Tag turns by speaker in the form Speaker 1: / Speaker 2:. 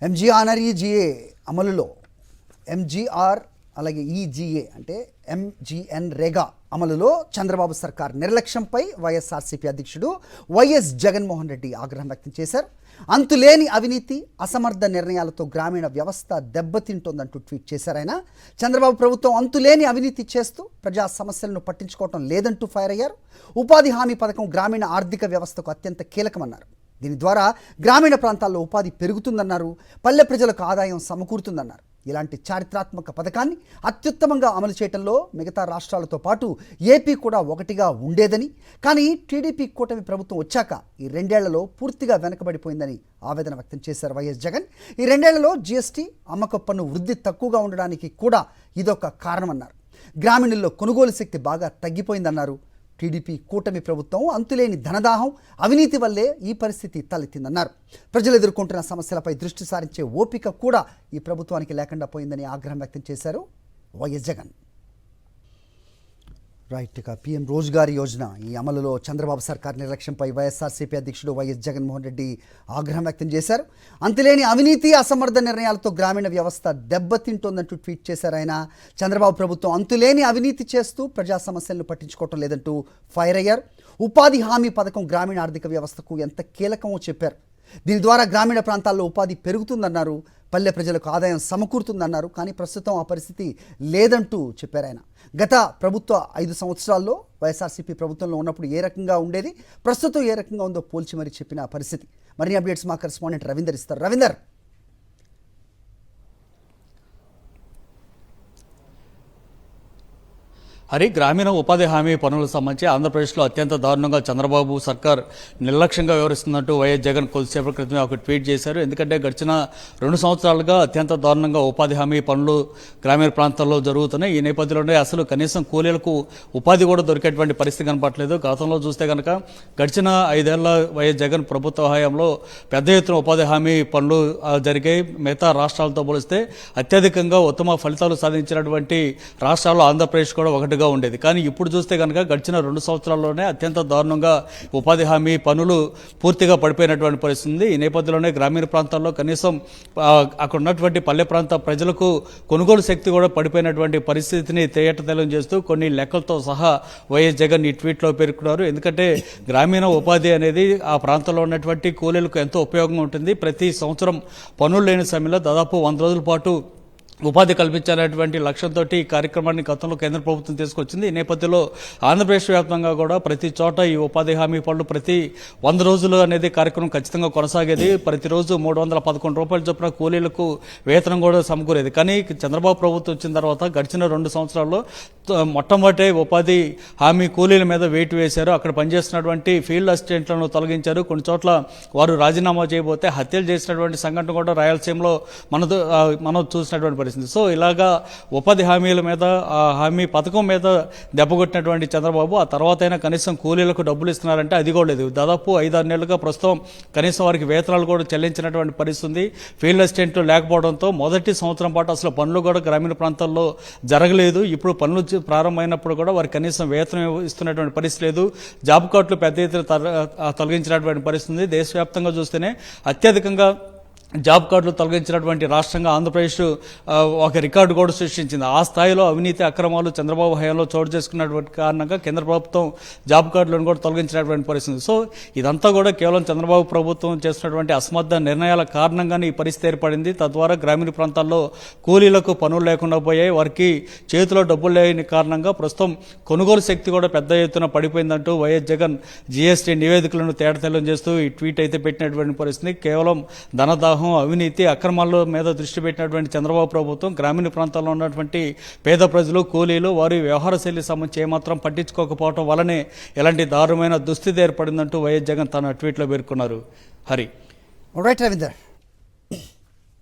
Speaker 1: ఎంజీఆర్ఈజీఏ అమలులో ఎంజీఆర్ అలాగే ఈజీఏ అంటే ఎంజీఎన్ రేగా అమలులో చంద్రబాబు సర్కార్ నిర్లక్ష్యంపై వైఎస్ఆర్సీపీ అధ్యక్షుడు వైఎస్ జగన్మోహన్ రెడ్డి ఆగ్రహం వ్యక్తం చేశారు. అంతులేని అవినీతి, అసమర్థ నిర్ణయాలతో గ్రామీణ వ్యవస్థ దెబ్బతింటోందంటూ ట్వీట్ చేశారు ఆయన. చంద్రబాబు ప్రభుత్వం అంతులేని అవినీతి చేస్తూ ప్రజా సమస్యలను పట్టించుకోవటం లేదంటూ ఫైర్ అయ్యారు. ఉపాధి హామీ పథకం గ్రామీణ ఆర్థిక వ్యవస్థకు అత్యంత కీలకమన్నారు. దీని ద్వారా గ్రామీణ ప్రాంతాల్లో ఉపాధి పెరుగుతుందన్నారు. పల్లె ప్రజలకు ఆదాయం సమకూరుతుందన్నారు. ఇలాంటి చారిత్రాత్మక పథకాన్ని అత్యుత్తమంగా అమలు చేయడంలో మిగతా రాష్ట్రాలతో పాటు ఏపీ కూడా ఒకటిగా ఉండేదని, కానీ టీడీపీ కూటమి ప్రభుత్వం వచ్చాక ఈ 2 ఏళ్లలో పూర్తిగా వెనకబడిపోయిందని ఆవేదన వ్యక్తం చేశారు వైఎస్ జగన్. ఈ 2 ఏళ్లలో జీఎస్టీ, అమ్మక పన్ను వృద్ధి తక్కువగా ఉండడానికి కూడా ఇదొక కారణమన్నారు. గ్రామీణుల్లో కొనుగోలు శక్తి బాగా తగ్గిపోయిందన్నారు. టీడీపీ కూటమి ప్రభుత్వం అంతులేని ధనదాహం, అవినీతి వల్లే ఈ పరిస్థితి తలెత్తిందన్నారు. ప్రజలు ఎదుర్కొంటున్న సమస్యలపై దృష్టి సారించే ఓపిక కూడా ఈ ప్రభుత్వానికి లేకుండా పోయిందని ఆగ్రహం వ్యక్తం చేశారు వైఎస్ జగన్. రైట్, ఇక పీఎం రోజ్గార్ యోజన ఈ అమలులో చంద్రబాబు సర్కార్ నిర్లక్ష్యంపై వైఎస్ఆర్సీపీ అధ్యక్షుడు వైఎస్ జగన్మోహన్ రెడ్డి ఆగ్రహం వ్యక్తం చేశారు. అంతులేని అవినీతి, అసమర్థ నిర్ణయాలతో గ్రామీణ వ్యవస్థ దెబ్బతింటోందంటూ ట్వీట్ చేశారు ఆయన. చంద్రబాబు ప్రభుత్వం అంతులేని అవినీతి చేస్తూ ప్రజా సమస్యలను పట్టించుకోవటం లేదంటూ ఫైర్ అయ్యారు. ఉపాధి హామీ పథకం గ్రామీణ ఆర్థిక వ్యవస్థకు ఎంత కీలకమో చెప్పారు. దీని ద్వారా గ్రామీణ ప్రాంతాల్లో ఉపాధి పెరుగుతుందన్నారు. పల్లె ప్రజలకు ఆదాయం సమకూరుతుందన్నారు. కానీ ప్రస్తుతం ఆ పరిస్థితి లేదంటూ చెప్పారు ఆయన. గత ప్రభుత్వ 5 సంవత్సరాల్లో వైఎస్ఆర్సీపీ ప్రభుత్వంలో ఉన్నప్పుడు ఏ రకంగా ఉండేది, ప్రస్తుతం ఏ రకంగా ఉందో పోల్చి మరీ చెప్పిన పరిస్థితి. మరిన్ని అప్డేట్స్ మా కరెస్పాండెంట్ రవీందర్ ఇస్తారు. రవీందర్,
Speaker 2: గ్రామీణ ఉపాధి హామీ పనులకు సంబంధించి ఆంధ్రప్రదేశ్లో అత్యంత దారుణంగా చంద్రబాబు సర్కార్ నిర్లక్ష్యంగా వ్యవహరిస్తున్నట్టు వైఎస్ జగన్ కొద్దిసేపటి క్రితమే ఒక ట్వీట్ చేశారు. ఎందుకంటే గడిచిన 2 సంవత్సరాలుగా అత్యంత దారుణంగా ఉపాధి హామీ పనులు గ్రామీణ ప్రాంతాల్లో జరుగుతున్నాయి. ఈ నేపథ్యంలోనే అసలు కనీసం కూలీలకు ఉపాధి కూడా దొరికేటువంటి పరిస్థితి కనపట్లేదు. గతంలో చూస్తే కనుక గడిచిన 5 ఏళ్ల వైఎస్ జగన్ ప్రభుత్వ హయాంలో పెద్ద ఎత్తున ఉపాధి హామీ పనులు జరిగాయి. మిగతా రాష్ట్రాలతో పోలిస్తే అత్యధికంగా ఉత్తమ ఫలితాలు సాధించినటువంటి రాష్ట్రాల్లో ఆంధ్రప్రదేశ్ కూడా ఒకటి ఉండేది. కానీ ఇప్పుడు చూస్తే కనుక గడిచిన 2 సంవత్సరాల్లోనే అత్యంత దారుణంగా ఉపాధి హామీ పనులు పూర్తిగా పడిపోయినటువంటి పరిస్థితి ఉంది. ఈ నేపథ్యంలోనే గ్రామీణ ప్రాంతాల్లో కనీసం అక్కడ ఉన్నటువంటి పల్లె ప్రాంత ప్రజలకు కొనుగోలు శక్తి కూడా పడిపోయినటువంటి పరిస్థితిని తేటతెల్లం చేస్తూ కొన్ని లెక్కలతో సహా వైఎస్ జగన్ ఈ ట్వీట్లో పేర్కొన్నారు. ఎందుకంటే గ్రామీణ ఉపాధి అనేది ఆ ప్రాంతంలో ఉన్నటువంటి కూలీలకు ఎంతో ఉపయోగంగా ఉంటుంది. ప్రతి సంవత్సరం పనులు లేని సమయంలో దాదాపు 100 రోజుల పాటు ఉపాధి కల్పించాలనేటువంటి లక్ష్యంతో ఈ కార్యక్రమాన్ని గతంలో కేంద్ర ప్రభుత్వం తీసుకొచ్చింది. ఈ నేపథ్యంలో ఆంధ్రప్రదేశ్ వ్యాప్తంగా కూడా ప్రతి చోట ఈ ఉపాధి హామీ పనులు ప్రతి 100 రోజులు అనేది కార్యక్రమం ఖచ్చితంగా కొనసాగేది. ప్రతిరోజు 311 రూపాయల చొప్పున కూలీలకు వేతనం కూడా సమకూరేది. కానీ చంద్రబాబు ప్రభుత్వం వచ్చిన తర్వాత గడిచిన 2 సంవత్సరాల్లో మొట్టమొదటి ఉపాధి హామీ కూలీల మీద వేటు వేశారు. అక్కడ పనిచేస్తున్నటువంటి ఫీల్డ్ అసిస్టెంట్లను తొలగించారు. కొన్ని చోట్ల వారు రాజీనామా చేయబోతే హత్యలు చేసినటువంటి సంఘటన కూడా రాయలసీమలో మనం చూసినటువంటి. సో ఇలాగా ఉపాధి హామీల మీద, హామీ పథకం మీద దెబ్బకొట్టినటువంటి చంద్రబాబు ఆ తర్వాత అయినా కనీసం కూలీలకు డబ్బులు ఇస్తున్నారంటే అది కూడా లేదు. దాదాపు 5-6 నెలలుగా ప్రస్తుతం కనీసం వారికి వేతనాలు కూడా చెల్లించినటువంటి పరిస్థితి. ఫీల్డ్ అసిస్టెంట్లు లేకపోవడంతో మొదటి సంవత్సరం పాటు అసలు పనులు కూడా గ్రామీణ ప్రాంతాల్లో జరగలేదు. ఇప్పుడు పనులు ప్రారంభమైనప్పుడు కూడా వారికి కనీసం వేతనం ఇస్తున్నటువంటి పరిస్థితి లేదు. జాబ్ కార్డులు పెద్ద ఎత్తున తొలగించినటువంటి పరిస్థితి. దేశవ్యాప్తంగా చూస్తేనే అత్యధికంగా జాబ్ కార్డులు తొలగించినటువంటి రాష్ట్రంగా ఆంధ్రప్రదేశ్ ఒక రికార్డు కూడా సృష్టించింది. ఆ స్థాయిలో అవినీతి అక్రమాలు చంద్రబాబు హయాంలో చోటు చేసుకున్నటువంటి కారణంగా కేంద్ర ప్రభుత్వం జాబ్ కార్డులను కూడా తొలగించినటువంటి పరిస్థితి. సో ఇదంతా కూడా కేవలం చంద్రబాబు ప్రభుత్వం చేస్తున్నటువంటి అసమర్థ నిర్ణయాల కారణంగానే ఈ పరిస్థితి ఏర్పడింది. తద్వారా గ్రామీణ ప్రాంతాల్లో కూలీలకు పనులు లేకుండా పోయాయి. వారికి చేతిలో డబ్బులు లేని కారణంగా ప్రస్తుతం కొనుగోలు శక్తి కూడా పెద్ద ఎత్తున పడిపోయిందంటూ వైఎస్ జగన్ జీఎస్టీ నివేదికలను తేటతెల్లం చేస్తూ ఈ ట్వీట్ అయితే పెట్టినటువంటి పరిస్థితి. కేవలం ధనదాహం, అవినీతి అక్రమాల మీద దృష్టి పెట్టినటువంటి చంద్రబాబు ప్రభుత్వం గ్రామీణ ప్రాంతాల్లో ఉన్నటువంటి పేద ప్రజలు, కూలీలు వారి వ్యవహార శైలి సంబంధించి ఏమాత్రం పట్టించుకోకపోవడం వల్లనే ఇలాంటి దారుణమైన దుస్థితి ఏర్పడిందంటూ వైఎస్ జగన్ తన ట్వీట్లో పేర్కొన్నారు. హరి.
Speaker 1: రైట్ రవీందర్.